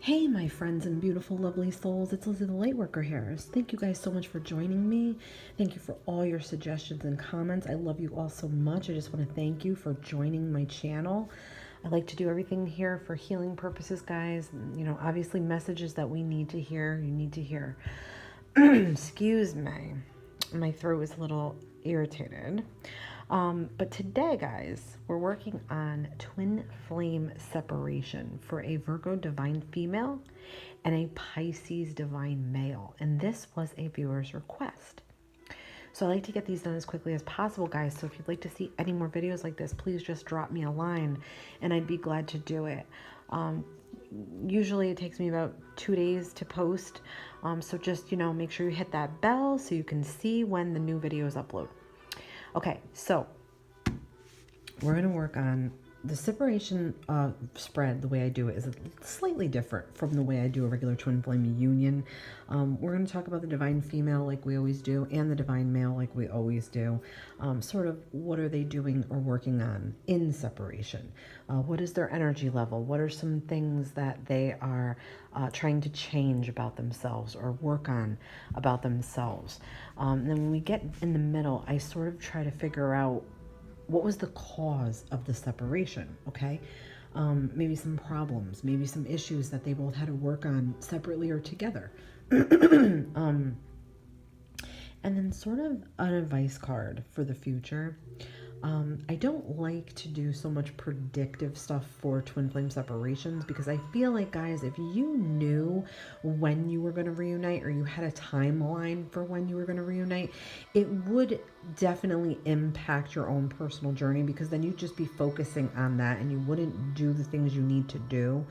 Hey, my friends and beautiful, lovely souls. It's Lizzie the Lightworker here. Thank you guys so much for joining me. Thank you for all your suggestions and comments. I love you all so much. I just want to thank you for joining my channel. I like to do everything here for healing purposes, guys. You know, obviously messages that we need to hear, you need to hear. Excuse me. My throat is a little irritated. But today, guys, we're working on twin flame separation for a Virgo divine female and a Pisces divine male. And this was a viewer's request. So I like to get these done as quickly as possible, guys. So if you'd like to see any more videos like this, please just drop me a line and I'd be glad to do it. Usually it takes me about 2 days to post. So just, you know, make sure you hit that bell so you can see when the new videos upload. Okay, so we're going to work on the separation spread. The way I do it is slightly different from the way I do a regular twin flame union. We're going to talk about the divine female like we always do and the divine male like we always do. Sort of what are they doing or working on in separation? What is their energy level? What are some things that they are trying to change about themselves or work on about themselves? Then when we get in the middle, I sort of try to figure out what was the cause of the separation, okay? Maybe some problems, maybe some issues that they both had to work on separately or together. And then sort of an advice card for the future. I don't like to do so much predictive stuff for twin flame separations because I feel like, guys, if you knew when you were going to reunite or you had a timeline for when you were going to reunite, it would definitely impact your own personal journey because then you'd just be focusing on that and you wouldn't do the things you need to do.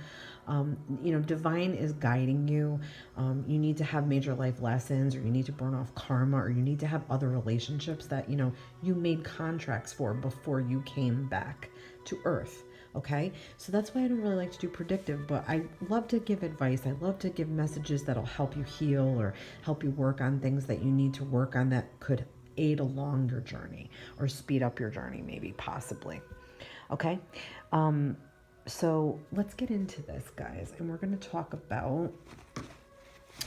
You know, divine is guiding you. You need to have major life lessons, or you need to burn off karma, or you need to have other relationships that, you know, you made contracts for before you came back to Earth. Okay, so that's why I don't really like to do predictive, but I love to give advice. I love to give messages that'll help you heal or help you work on things that you need to work on that could aid along your journey or speed up your journey, maybe, possibly. Okay. So let's get into this, guys, and we're going to talk about,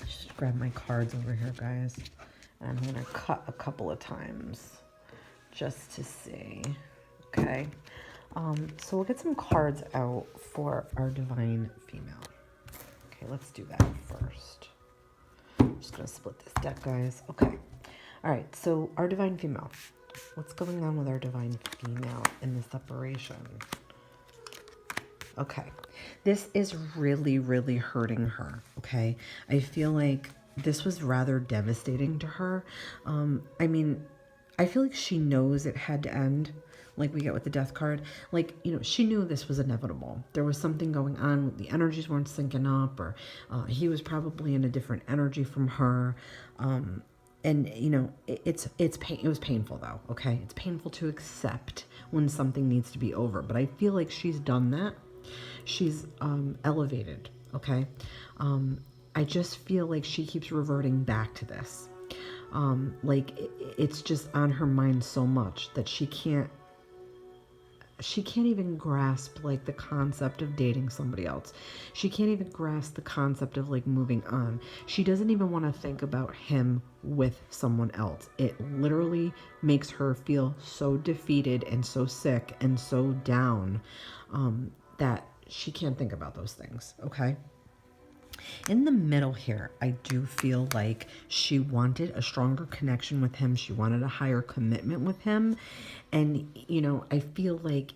just grab my cards over here, guys, and I'm going to cut a couple of times just to see. Okay. So we'll get some cards out for our divine female. Okay, let's do that first. I'm just going to split this deck, guys. Okay. All right, so our divine female. What's going on with our divine female in the separation? Okay, this is really, really hurting her, okay? I feel like this was rather devastating to her. I mean, I feel like she knows it had to end, like we get with the death card. Like, you know, she knew this was inevitable. There was something going on. The energies weren't syncing up, or he was probably in a different energy from her. And, you know, it was painful, though, okay? It's painful to accept when something needs to be over. But I feel like she's done that. She's elevated, okay? I just feel like she keeps reverting back to this. Like it's just on her mind so much that she can't even grasp like the concept of dating somebody else. She can't even grasp the concept of like moving on. She doesn't even want to think about him with someone else. It literally makes her feel so defeated and so sick and so down that she can't think about those things, okay? In the middle here, I do feel like she wanted a stronger connection with him. She wanted a higher commitment with him. And, you know, I feel like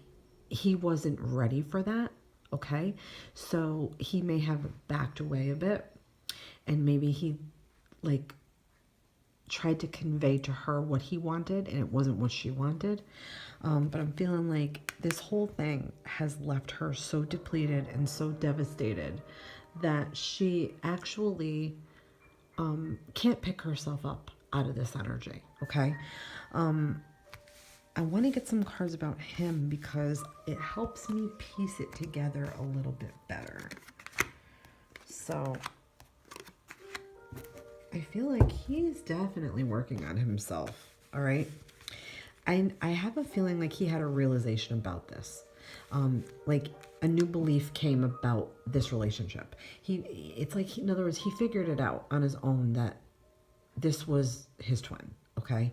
he wasn't ready for that, okay? So he may have backed away a bit. And maybe he, like, tried to convey to her what he wanted and it wasn't what she wanted. But I'm feeling like this whole thing has left her so depleted and so devastated that she actually can't pick herself up out of this energy, okay? I want to get some cards about him because it helps me piece it together a little bit better. So I feel like he's definitely working on himself, all right? I have a feeling like he had a realization about this. Like a new belief came about this relationship. It's like, in other words, he figured it out on his own that this was his twin, okay?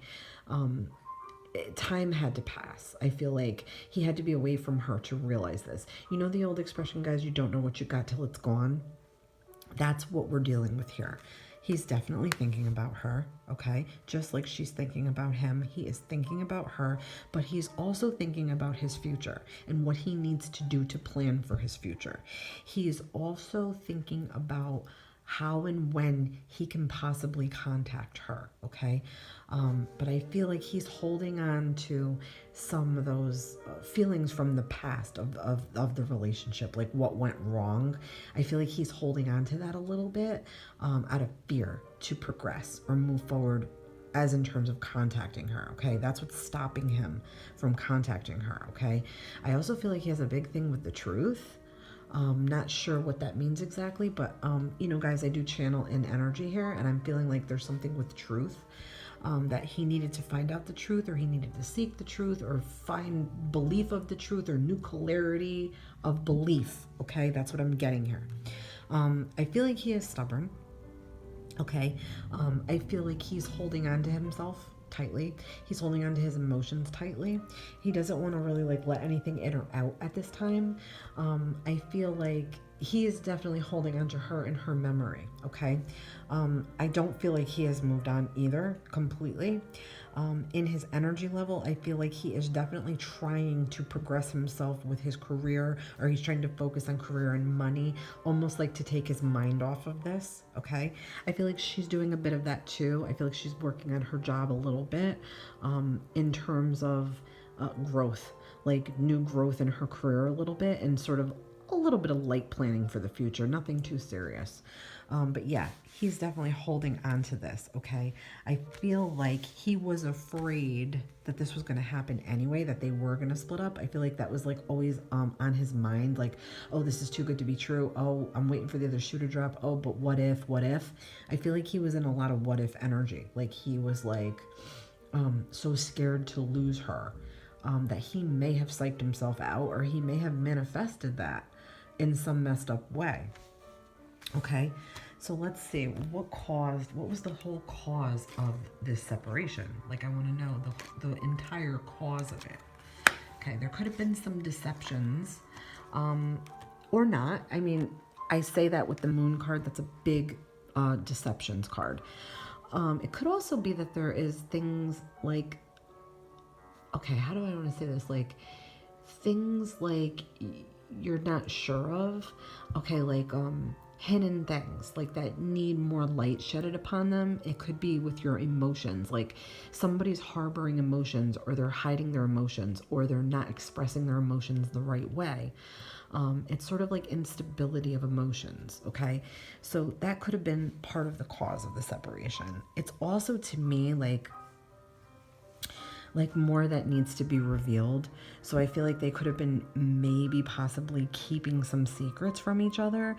Time had to pass. I feel like he had to be away from her to realize this. You know the old expression, guys, you don't know what you got till it's gone? That's what we're dealing with here. He's definitely thinking about her, okay? Just like she's thinking about him. He is thinking about her, but he's also thinking about his future and what he needs to do to plan for his future. He is also thinking about how and when he can possibly contact her, okay? But I feel like he's holding on to some of those feelings from the past of the relationship, like what went wrong. I feel like he's holding on to that a little bit out of fear to progress or move forward as in terms of contacting her, okay? That's what's stopping him from contacting her, okay? I also feel like he has a big thing with the truth. Not sure what that means exactly, but you know, guys, I do channel in energy here, and I'm feeling like there's something with truth, that he needed to find out the truth, or he needed to seek the truth, or find belief of the truth, or new clarity of belief. Okay, that's what I'm getting here. I feel like he is stubborn. Okay, I feel like he's holding on to himself tightly. He's holding on to his emotions tightly. He doesn't want to really like let anything in or out at this time. I feel like he is definitely holding on to her and her memory, okay? I don't feel like he has moved on either completely. In his energy level, I feel like he is definitely trying to progress himself with his career, or he's trying to focus on career and money, almost like to take his mind off of this, okay? I feel like she's doing a bit of that too. I feel like she's working on her job a little bit in terms of growth, like new growth in her career a little bit, and sort of a little bit of light planning for the future, nothing too serious. But yeah, he's definitely holding on to this, okay? I feel like he was afraid that this was going to happen anyway, that they were going to split up. I feel like that was like always on his mind, like, oh, this is too good to be true. Oh, I'm waiting for the other shoe to drop. Oh, but what if, what if? I feel like he was in a lot of what if energy. Like he was like so scared to lose her that he may have psyched himself out, or he may have manifested that in some messed up way. Okay, so let's see, what was the whole cause of this separation? Like, I want to know the entire cause of it. Okay, there could have been some deceptions, or not. I mean, I say that with the moon card, that's a big deceptions card. It could also be that there is things like, okay, how do I want to say this? Like, things like you're not sure of, okay, like hidden things like that need more light shedded upon them. It could be with your emotions, like somebody's harboring emotions, or they're hiding their emotions, or they're not expressing their emotions the right way. It's sort of like instability of emotions, okay? So that could have been part of the cause of the separation. It's also, to me, like more that needs to be revealed. So I feel like they could have been maybe possibly keeping some secrets from each other,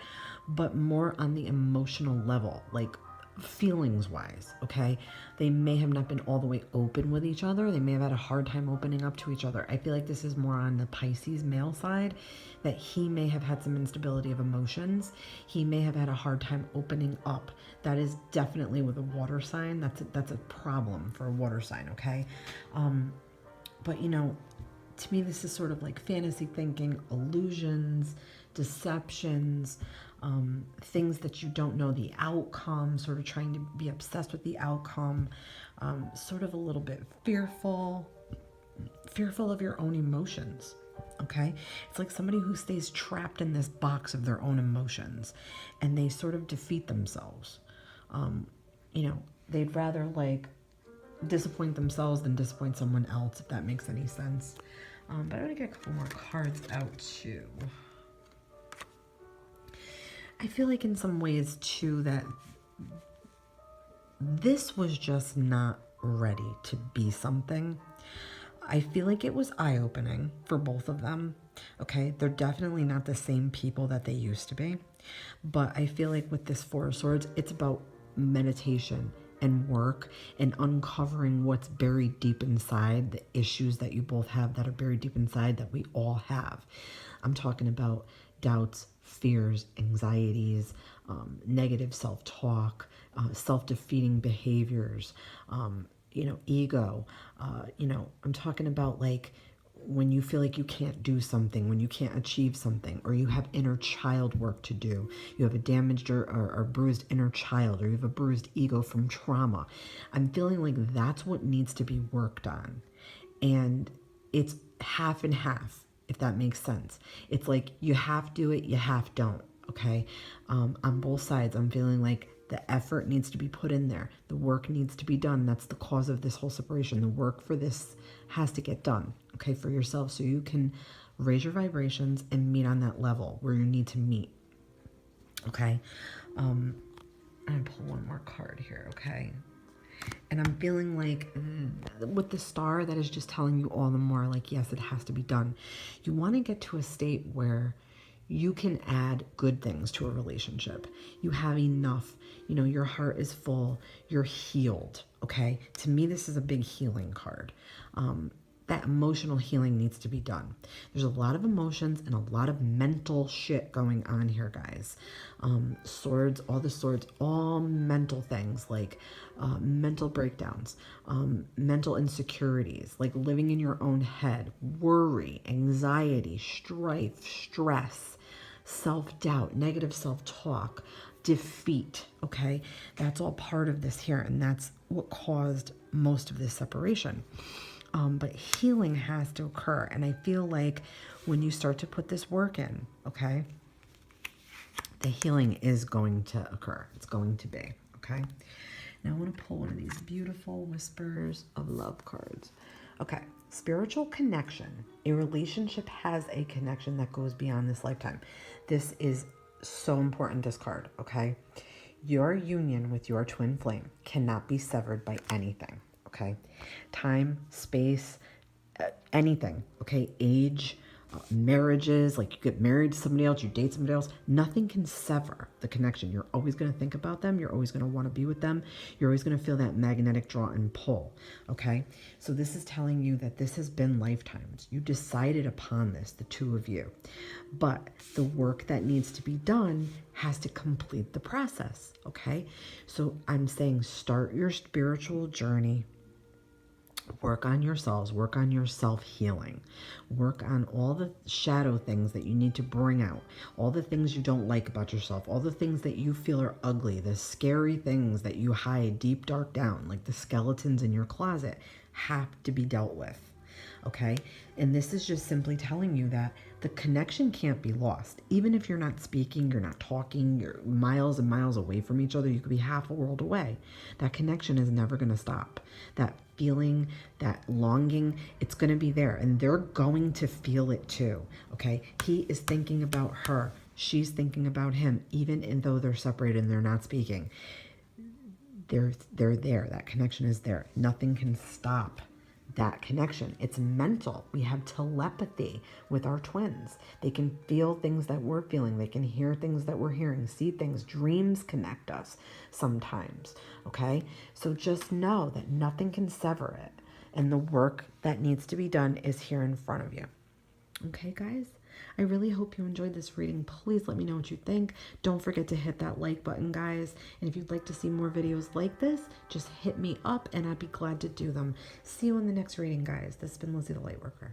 but more on the emotional level, like feelings wise, okay? They may have not been all the way open with each other. They may have had a hard time opening up to each other. I feel like this is more on the Pisces male side, that he may have had some instability of emotions. He may have had a hard time opening up. That is definitely with a water sign. That's a problem for a water sign, okay? But you know, to me, this is sort of like fantasy thinking, illusions, deceptions, things that you don't know the outcome, sort of trying to be obsessed with the outcome, sort of a little bit fearful of your own emotions, okay? It's like somebody who stays trapped in this box of their own emotions, and they sort of defeat themselves. You know, they'd rather like disappoint themselves than disappoint someone else, if that makes any sense. But I'm gonna get a couple more cards out too. I feel like in some ways too that this was just not ready to be something. I feel like it was eye-opening for both of them. Okay, they're definitely not the same people that they used to be. But I feel like with this Four of Swords, it's about meditation and work and uncovering what's buried deep inside, the issues that you both have that are buried deep inside that we all have. I'm talking about doubts, fears, anxieties, negative self-talk, self-defeating behaviors, ego. I'm talking about like when you feel like you can't do something, when you can't achieve something, or you have inner child work to do. You have a damaged or bruised inner child, or you have a bruised ego from trauma. I'm feeling like that's what needs to be worked on. And it's half and half, if that makes sense. It's like you half do it, you half don't. Okay. On both sides, I'm feeling like the effort needs to be put in there. The work needs to be done. That's the cause of this whole separation. The work for this has to get done, okay, for yourself, so you can raise your vibrations and meet on that level where you need to meet, okay? I'm going to pull one more card here, okay? And I'm feeling like with the star, that is just telling you all the more like, yes, it has to be done. You want to get to a state where you can add good things to a relationship. You have enough. Your heart is full. You're healed, okay? To me, this is a big healing card. That emotional healing needs to be done. There's a lot of emotions and a lot of mental shit going on here, guys. Swords, all the swords, all mental things like mental breakdowns, mental insecurities, like living in your own head, worry, anxiety, strife, stress, self-doubt, negative self-talk, defeat, okay? That's all part of this here, and that's what caused most of this separation. But healing has to occur, and I feel like when you start to put this work in, okay, the healing is going to occur. It's going to be, okay? Now I want to pull one of these beautiful Whispers of Love cards. Okay, spiritual connection. A relationship has a connection that goes beyond this lifetime. This is so important, this card, okay? Your union with your twin flame cannot be severed by anything, okay? Time, space, anything, okay? Age, marriages, like you get married to somebody else, you date somebody else, nothing can sever the connection. You're always going to think about them. You're always going to want to be with them. You're always going to feel that magnetic draw and pull, okay? So this is telling you that this has been lifetimes. You decided upon this, the two of you. But the work that needs to be done has to complete the process, okay? So I'm saying start your spiritual journey. Work on yourselves, work on your self-healing, work on all the shadow things that you need to bring out, all the things you don't like about yourself, all the things that you feel are ugly, the scary things that you hide deep, dark down, like the skeletons in your closet, have to be dealt with, okay? And this is just simply telling you that the connection can't be lost. Even if you're not speaking, you're not talking, you're miles and miles away from each other, you could be half a world away. That connection is never going to stop. That feeling, that longing, it's going to be there, and they're going to feel it too, okay? He is thinking about her. She's thinking about him, even though they're separated and they're not speaking. They're there. That connection is there. Nothing can stop that connection. It's mental. We have telepathy with our twins. They can feel things that we're feeling. They can hear things that we're hearing, see things. Dreams connect us sometimes, okay? So just know that nothing can sever it. And the work that needs to be done is here in front of you. Okay, guys? I really hope you enjoyed this reading. Please let me know what you think. Don't forget to hit that like button, guys. And if you'd like to see more videos like this, just hit me up and I'd be glad to do them. See you in the next reading, guys. This has been Lizzie the Lightworker.